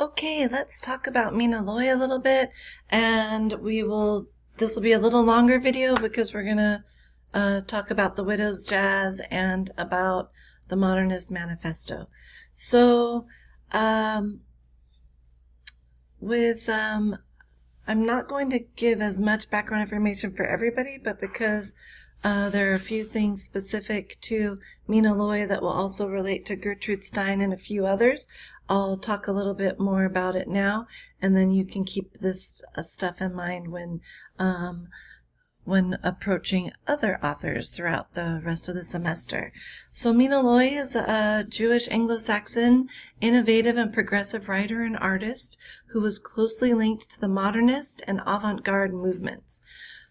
Okay, let's talk about Miina Loy a little bit, and this will be a little longer video because we're gonna talk about the Widow's Jazz and about the Modernist Manifesto. So, I'm not going to give as much background information for everybody, but because there are a few things specific to Miina Loy that will also relate to Gertrude Stein and a few others, I'll talk a little bit more about it now, and then you can keep this stuff in mind when approaching other authors throughout the rest of the semester. So Miina Loy is a Jewish Anglo-Saxon, innovative and progressive writer and artist who was closely linked to the modernist and avant-garde movements.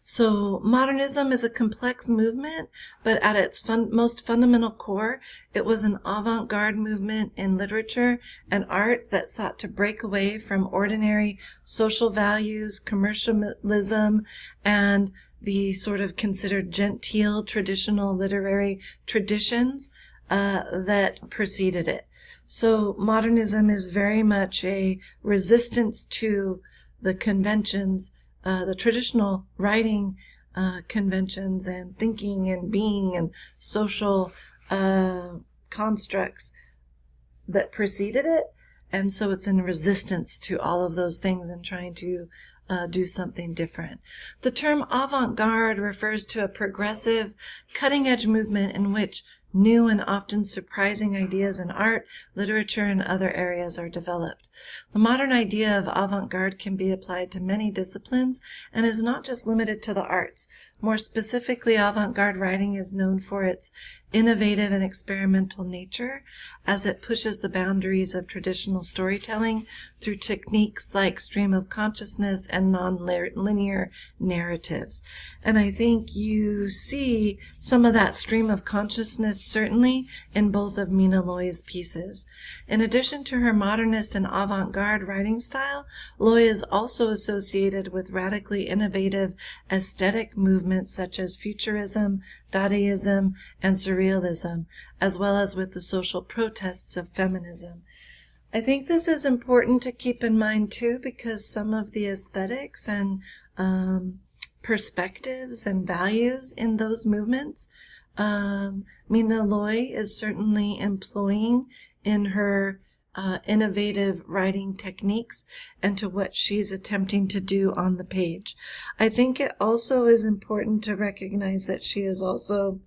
So modernism is a complex movement, but at its most fundamental core, it was an avant-garde movement in literature and art that sought to break away from ordinary social values, commercialism, and the sort of considered genteel traditional literary traditions that preceded it. So modernism is very much a resistance to the conventions, the traditional writing conventions and thinking and being and social constructs that preceded it. And so it's in resistance to all of those things and trying to do something different. The term avant-garde refers to a progressive, cutting-edge movement in which new and often surprising ideas in art, literature, and other areas are developed. The modern idea of avant-garde can be applied to many disciplines and is not just limited to the arts. More specifically, avant-garde writing is known for its innovative and experimental nature, as it pushes the boundaries of traditional storytelling through techniques like stream of consciousness and non-linear narratives. And I think you see some of that stream of consciousness certainly in both of Miina Loy's pieces. In addition to her modernist and avant-garde writing style, Loy is also associated with radically innovative aesthetic movements such as Futurism, Dadaism, and Surrealism, as well as with the social protests of feminism. I think this is important to keep in mind too, because some of the aesthetics and perspectives and values in those movements, Miina Loy is certainly employing in her innovative writing techniques and to what she's attempting to do on the page. I think it also is important to recognize that she is also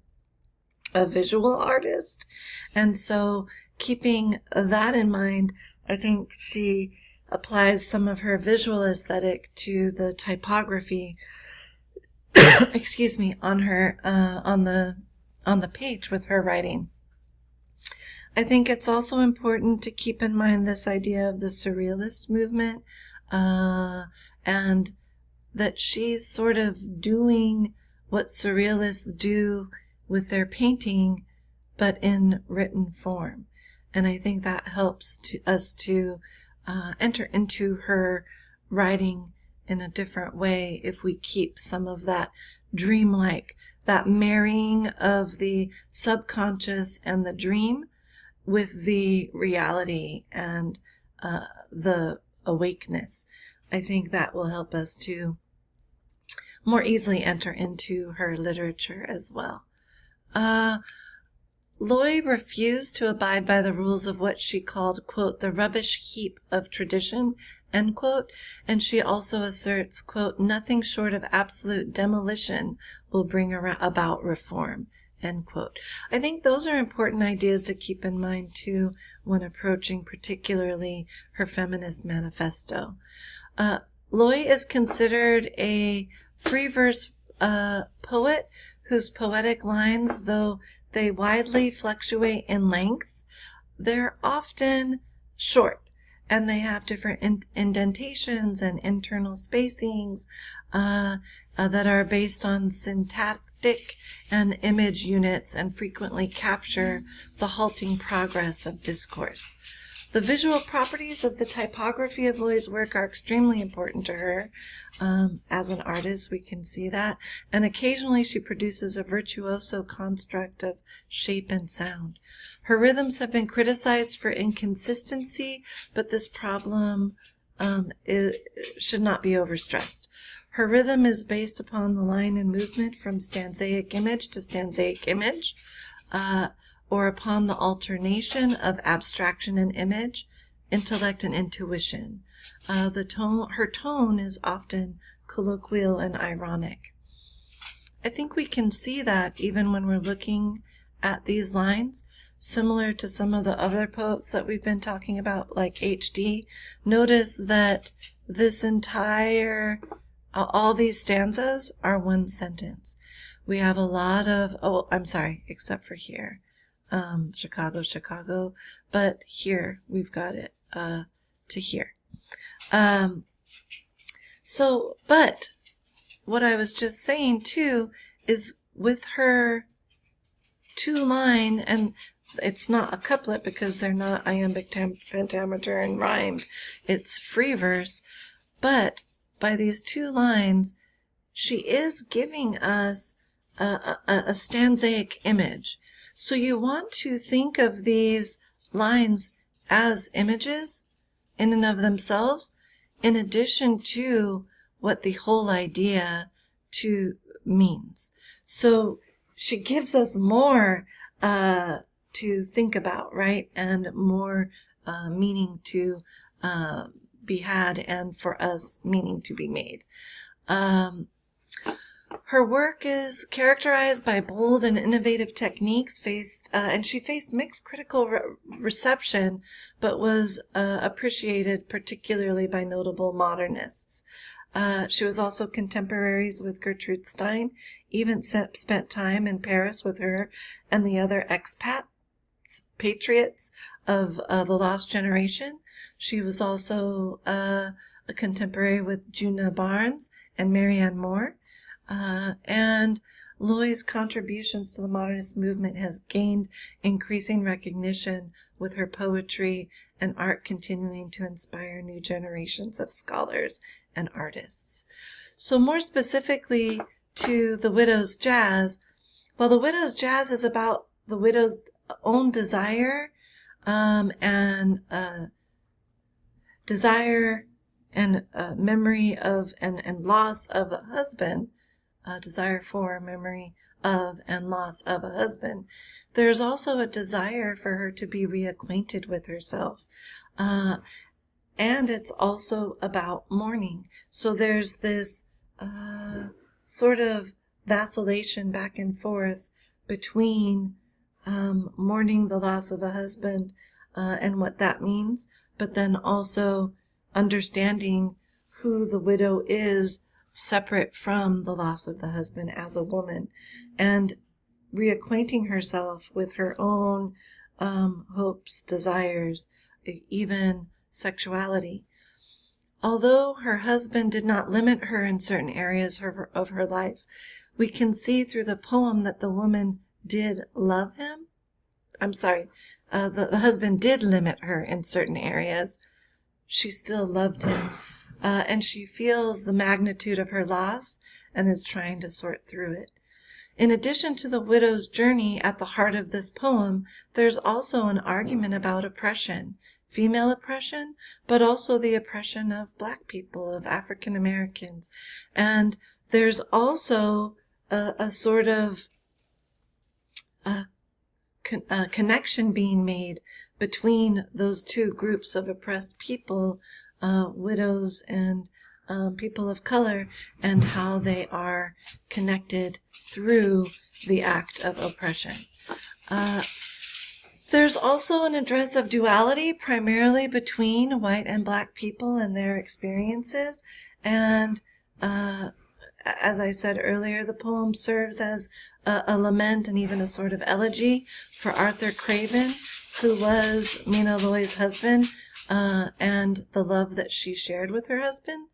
a visual artist, and so keeping that in mind, I think she applies some of her visual aesthetic to the typography excuse me, on her on the page with her writing. I think it's also important to keep in mind this idea of the surrealist movement, and that she's sort of doing what surrealists do with their painting, but in written form. And I think that helps us to enter into her writing in a different way if we keep some of that dreamlike, that marrying of the subconscious and the dream with the reality and the awakeness. I think that will help us to more easily enter into her literature as well. Loy refused to abide by the rules of what she called, quote, the rubbish heap of tradition, end quote, and she also asserts, quote, nothing short of absolute demolition will bring about reform, end quote. I think those are important ideas to keep in mind, too, when approaching particularly her feminist manifesto. Loy is considered a free verse poet whose poetic lines, though they widely fluctuate in length, they're often short, and they have different indentations and internal spacings that are based on syntactic and image units and frequently capture the halting progress of discourse. The visual properties of the typography of Loy's work are extremely important to her. As an artist, we can see that. And occasionally she produces a virtuoso construct of shape and sound. Her rhythms have been criticized for inconsistency, but this problem should not be overstressed. Her rhythm is based upon the line and movement from stanzaic image to stanzaic image, or upon the alternation of abstraction and image, intellect and intuition. Her tone is often colloquial and ironic. I think we can see that even when we're looking at these lines, similar to some of the other poets that we've been talking about, like H.D. Notice that this entire, all these stanzas are one sentence. We have a lot of, except for here, Chicago, Chicago, but here we've got it to here. But what I was just saying too is with her two-line, and it's not a couplet because they're not iambic pentameter and rhymed, it's free verse, but by these two lines, she is giving us a stanzaic image. So you want to think of these lines as images in and of themselves, in addition to what the whole idea means. So she gives us more to think about, right? And more meaning to be had, and for us, meaning to be made. Her work is characterized by bold and innovative techniques, and she faced mixed critical reception, but was appreciated particularly by notable modernists. She was also contemporaries with Gertrude Stein, even spent time in Paris with her and the other patriots of the lost generation. She was also a contemporary with Juna Barnes and Marianne Moore. And Loy's contributions to the modernist movement has gained increasing recognition, with her poetry and art continuing to inspire new generations of scholars and artists. So more specifically to the Widow's Jazz, well, the Widow's Jazz is about the widow's own desire and memory of and loss of a husband. Desire for, memory of, and loss of a husband. There's also a desire for her to be reacquainted with herself. And it's also about mourning. So there's this sort of vacillation back and forth between mourning the loss of a husband and what that means, but then also understanding who the widow is separate from the loss of the husband as a woman, and reacquainting herself with her own hopes, desires, even sexuality. Although her husband did not limit her in certain areas of her life, we can see through the poem that the woman did love him. The husband did limit her in certain areas. She still loved him. And she feels the magnitude of her loss and is trying to sort through it. In addition to the widow's journey at the heart of this poem, there's also an argument about oppression, female oppression, but also the oppression of Black people, of African Americans. And there's also a sort of connection being made between those two groups of oppressed people, widows and people of color, and how they are connected through the act of oppression. There's also an address of duality, primarily between white and Black people and their experiences. And as I said earlier, the poem serves as a lament and even a sort of elegy for Arthur Craven, who was Miina Loy's husband, and the love that she shared with her husband.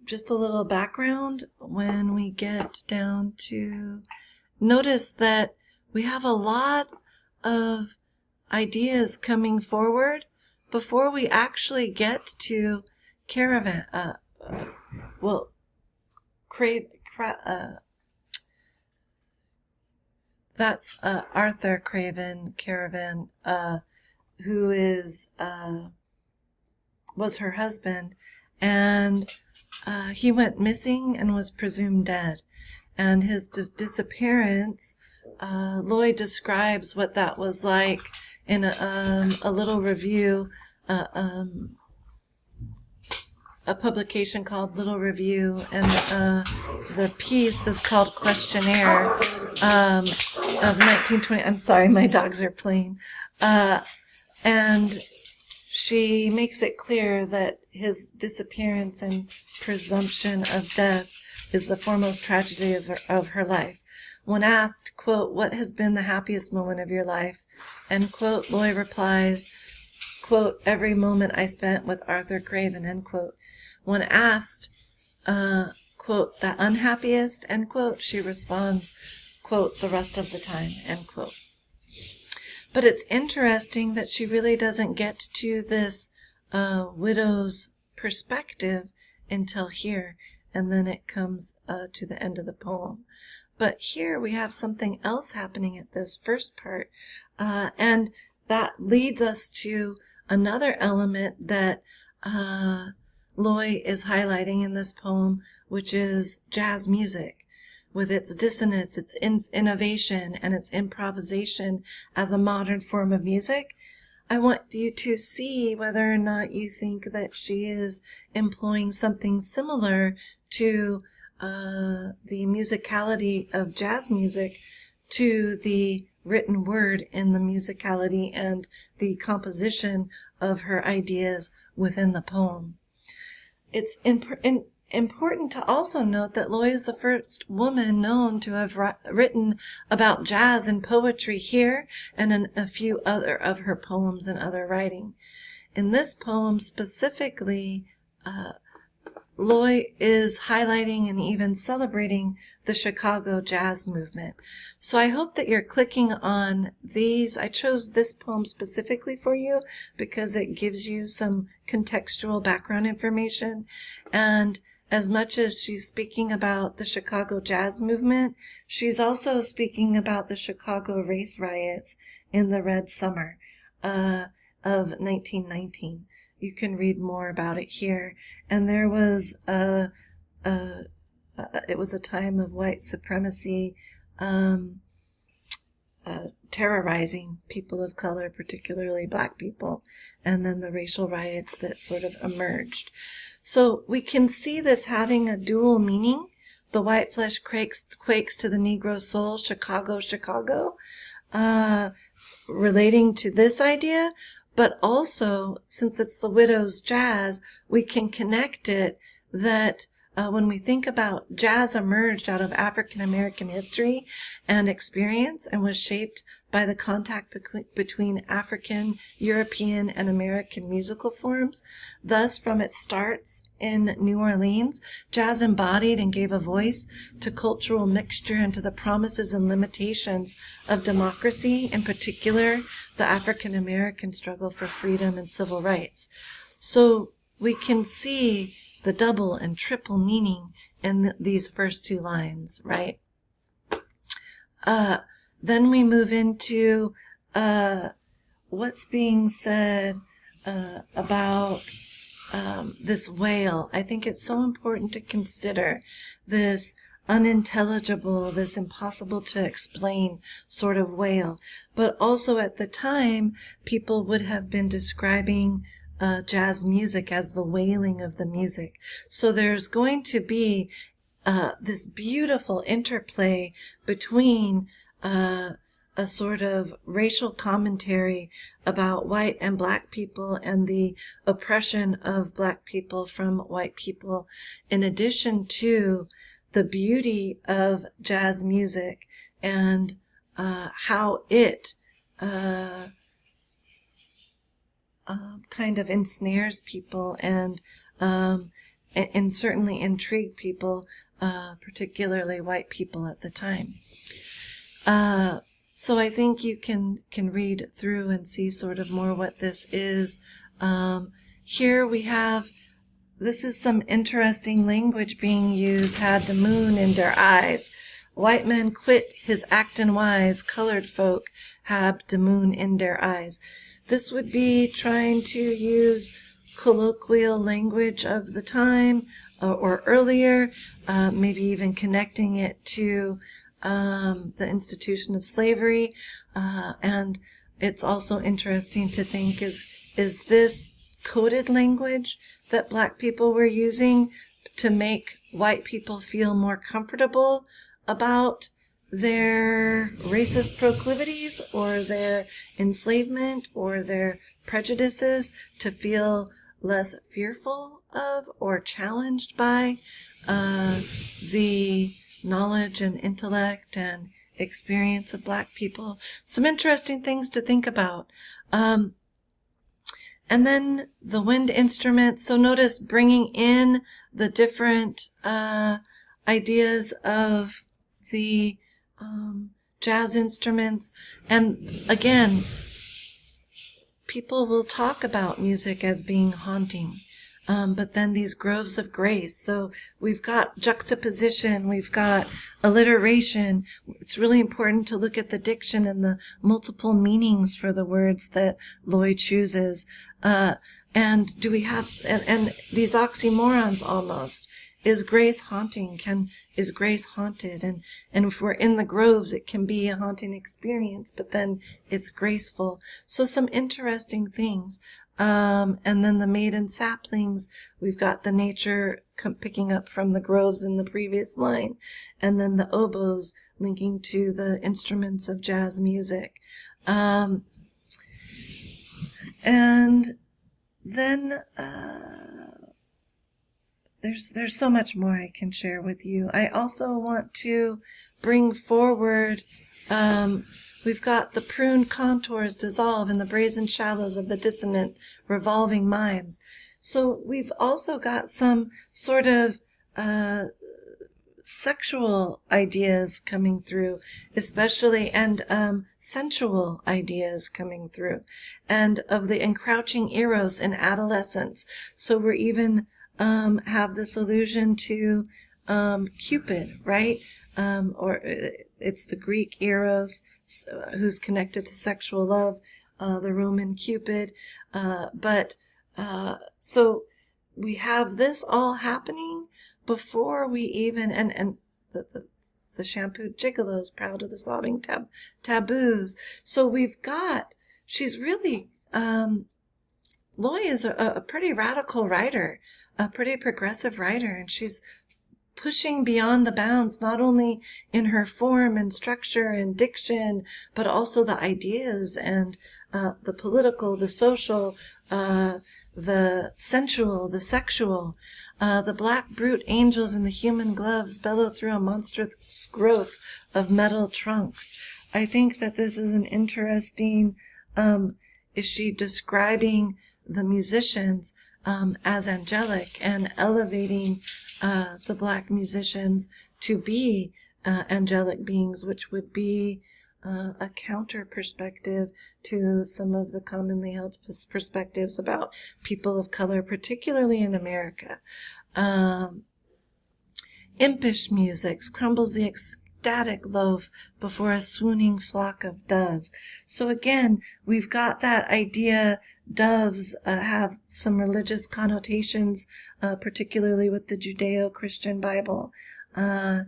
Just a little background, when we get down to, notice that we have a lot of ideas coming forward before we actually get to that's Arthur Caravan, who was her husband, and he went missing and was presumed dead. And his disappearance, Lloyd describes what that was like in a little review, a publication called Little Review, and the piece is called Questionnaire of 1920. I'm sorry, my dogs are playing. And she makes it clear that his disappearance and presumption of death is the foremost tragedy of her life. When asked, quote, what has been the happiest moment of your life, end quote, Lloyd replies, quote, every moment I spent with Arthur Craven, end quote. When asked, quote, the unhappiest, end quote, she responds, quote, the rest of the time, end quote. But it's interesting that she really doesn't get to this widow's perspective until here, and then it comes to the end of the poem. But here we have something else happening at this first part, and that leads us to another element that Lloyd is highlighting in this poem, which is jazz music, with its dissonance, its innovation, and its improvisation as a modern form of music. I want you to see whether or not you think that she is employing something similar to the musicality of jazz music to the written word in the musicality and the composition of her ideas within the poem. It's important to also note that Lloyd is the first woman known to have written about jazz and poetry here and in a few other of her poems and other writing. In this poem specifically, Lloyd is highlighting and even celebrating the Chicago jazz movement. So I hope that you're clicking on these. I chose this poem specifically for you because it gives you some contextual background information. And as much as she's speaking about the Chicago jazz movement, she's also speaking about the Chicago race riots in the Red Summer of 1919. You can read more about it here. And there was it was a time of white supremacy terrorizing people of color, particularly black people, and then the racial riots that sort of emerged. So we can see this having a dual meaning. The white flesh quakes to the Negro soul, Chicago, Chicago, relating to this idea. But also, since it's the widow's jazz, we can connect it that when we think about jazz emerged out of African American history and experience and was shaped by the contact between African, European, and American musical forms. Thus, from its starts in New Orleans, jazz embodied and gave a voice to cultural mixture and to the promises and limitations of democracy, in particular, the African American struggle for freedom and civil rights. So we can see the double and triple meaning in these first two lines, right? Then we move into what's being said about this wail. I think it's so important to consider this unintelligible, this impossible to explain sort of wail. But also at the time, people would have been describing jazz music as the wailing of the music. So there's going to be this beautiful interplay between a sort of racial commentary about white and black people and the oppression of black people from white people, in addition to the beauty of jazz music and how it kind of ensnares people and certainly intrigue people, particularly white people at the time. So I think you can read through and see sort of more what this is. Here we have, this is some interesting language being used, had the moon in their eyes, white men quit his actin' wise, colored folk have de moon in their eyes. This would be trying to use colloquial language of the time or earlier, maybe even connecting it to the institution of slavery. And it's also interesting to think, is this coded language that Black people were using to make white people feel more comfortable about their racist proclivities or their enslavement or their prejudices, to feel less fearful of or challenged by the knowledge and intellect and experience of Black people? Some interesting things to think about. And then the wind instruments. So notice bringing in the different ideas of the jazz instruments. And again, people will talk about music as being haunting. But then these groves of grace. So we've got juxtaposition, we've got alliteration. It's really important to look at the diction and the multiple meanings for the words that Lloyd chooses. And do we have, and these oxymorons almost. Is grace haunting? Is grace haunted? And if we're in the groves, it can be a haunting experience, but then it's graceful. So some interesting things. And then the maiden saplings, we've got the nature picking up from the groves in the previous line, and then the oboes linking to the instruments of jazz music. And then there's so much more I can share with you. I also want to bring forward, we've got the pruned contours dissolve in the brazen shallows of the dissonant revolving mimes. So we've also got some sort of sexual ideas coming through, especially, and sensual ideas coming through, and of the encroaching eros in adolescence. So we're even have this allusion to Cupid, right? Or it's the Greek eros, who's connected to sexual love, the Roman Cupid. So we have this all happening before we even, and the shampooed gigolos, proud of the sobbing taboos. So we've got, she's really, Loy is a pretty radical writer, a pretty progressive writer, and she's pushing beyond the bounds, not only in her form and structure and diction, but also the ideas and the political, the social, the sensual, the sexual. The black brute angels in the human gloves bellow through a monstrous growth of metal trunks. I think that this is an interesting, is she describing the musicians as angelic and elevating the black musicians to be angelic beings, which would be a counter perspective to some of the commonly held perspectives about people of color, particularly in America. Impish music crumbles the ecstatic loaf before a swooning flock of doves. So again, we've got that idea. Doves have some religious connotations, particularly with the Judeo-Christian Bible. The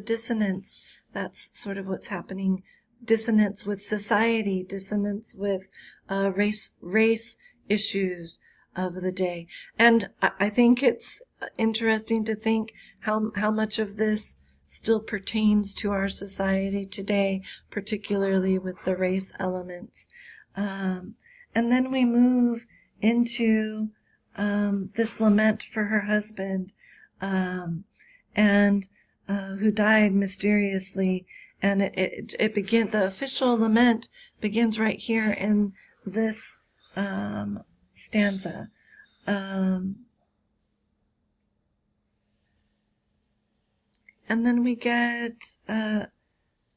dissonance, that's sort of what's happening. Dissonance with society, dissonance with race issues of the day. And I think it's interesting to think how much of this still pertains to our society today, particularly with the race elements. And then we move into this lament for her husband, who died mysteriously. And the official lament begins right here in this stanza. And then we get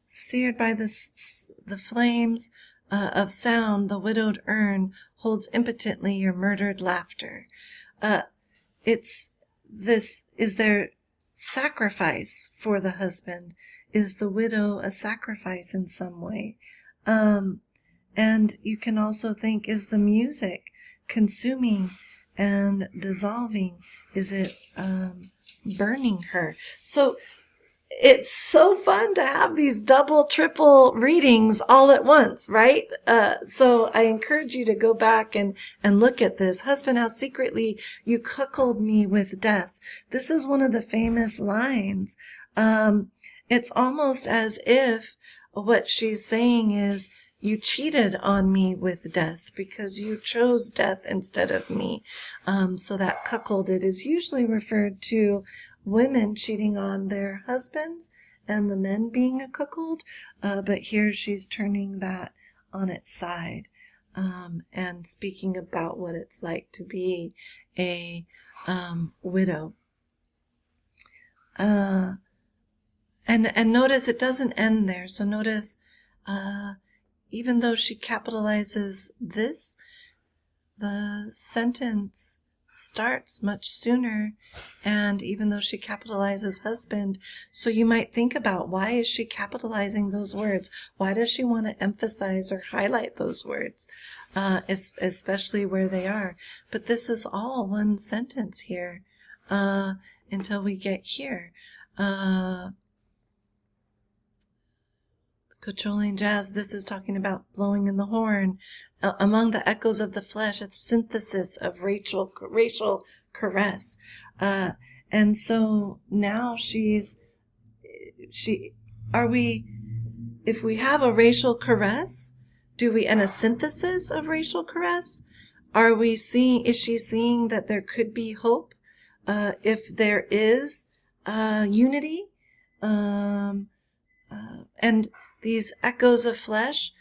seared by the flames of sound. The widowed urn holds impotently your murdered laughter. It's is there sacrifice for the husband? Is the widow a sacrifice in some way? And you can also think, is the music consuming and dissolving? Is it burning her? So it's so fun to have these double, triple readings all at once, right? So I encourage you to go back and look at this. Husband, how secretly you cuckolded me with death. This is one of the famous lines. It's almost as if what she's saying is, you cheated on me with death because you chose death instead of me. So that cuckolded is usually referred to women cheating on their husbands and the men being a cuckold. But here she's turning that on its side and speaking about what it's like to be a widow. And notice it doesn't end there. So notice even though she capitalizes this, the sentence starts much sooner. And even though she capitalizes husband, so you might think about, why is she capitalizing those words? Why does she want to emphasize or highlight those words, especially where they are? But this is all one sentence here until we get here. Controlling jazz, this is talking about blowing in the horn. Among the echoes of the flesh, a synthesis of racial caress. And so now if we have a racial caress, and a synthesis of racial caress, is she seeing that there could be hope, if there is, unity, and these echoes of flesh?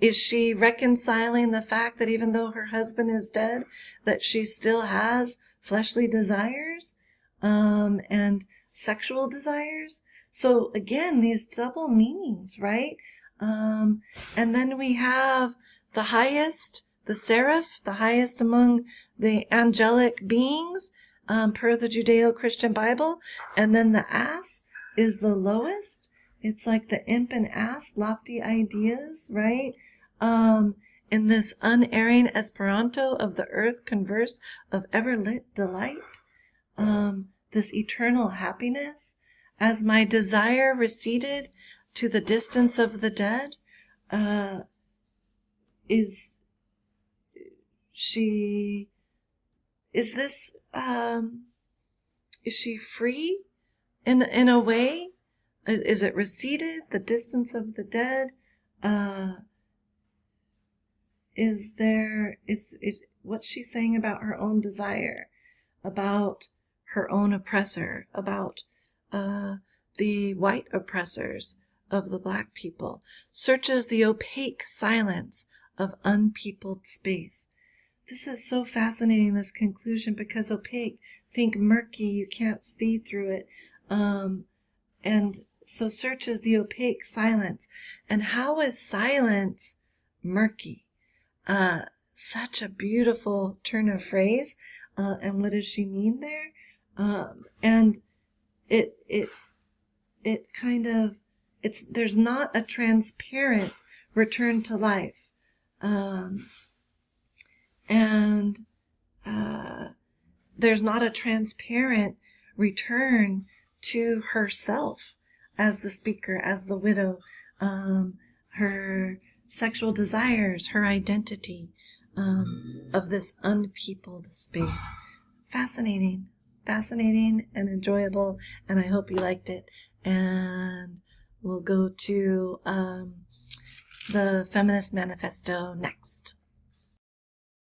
Is she reconciling the fact that even though her husband is dead, that she still has fleshly desires, and sexual desires? So again, these double meanings, right? And then we have the highest, the seraph, the highest among the angelic beings, per the Judeo-Christian Bible. And then the ass is the lowest. It's like the imp and ass, lofty ideas, right? In this unerring Esperanto of the earth converse of ever-lit delight, this eternal happiness, as my desire receded to the distance of the dead, is she free in a way? Is it receded, the distance of the dead? Is what's she saying about her own desire, about her own oppressor, about the white oppressors of the black people? Searches the opaque silence of unpeopled space. This is so fascinating, this conclusion, because opaque, think murky, you can't see through it. And so searches the opaque silence. And how is silence murky? Such a beautiful turn of phrase. And what does she mean there? And it kind of, there's not a transparent return to life. There's not a transparent return to herself as the speaker, as the widow, her sexual desires, her identity, of this unpeopled space. Fascinating and enjoyable, and I hope you liked it. And we'll go to the Feminist Manifesto next.